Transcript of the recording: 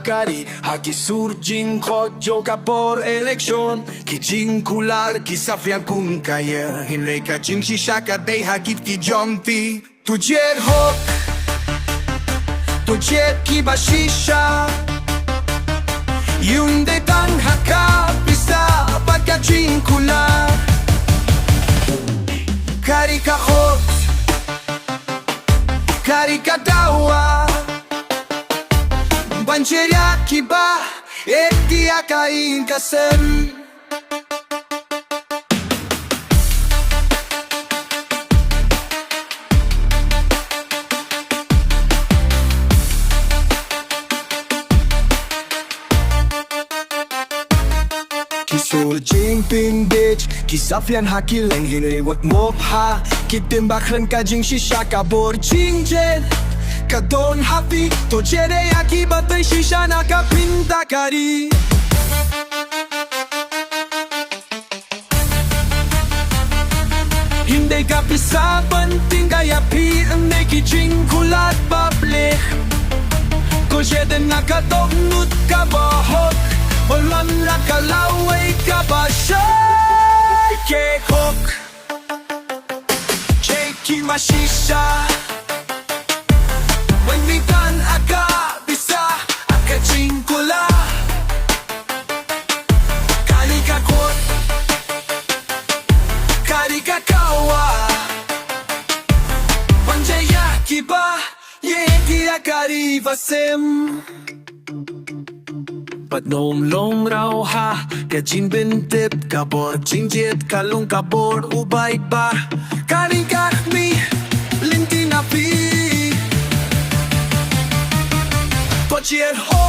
kari Haki surging joka por eleksyon Ki jing kular ki safian kung kaya Hinlay ka jing shishaka day hakit ki Jong Tujet hok Tujet ki bashisha Yung de tang haka Pisa pagka jing kular Kari ka hok Kari ka dawa Bancheria ki ba Eti akain kasem Kisul jing pin bitch Kisafian hakileng hinay wat mo ha Kitimbaklan ka jing shisha ka bor jing jen Kadon happy to jere aki batay shisha nakapinta kari Hindi ka pisaban tingay api ang nekijing kulat bable Ko jede nakatognut ka bahot Walang nakalaway ka ba siya'y kekok Cheki mashisha Wanikan aga bisa Akajing kula Kali ka kot Kali ka kawa Panjaya kiba Yeki akari vasem Wat Nôm Mraw ha Kajin bintip kabor Jingjit kalung kabor Ubay ba Kari mi Linti na pi Tochier ho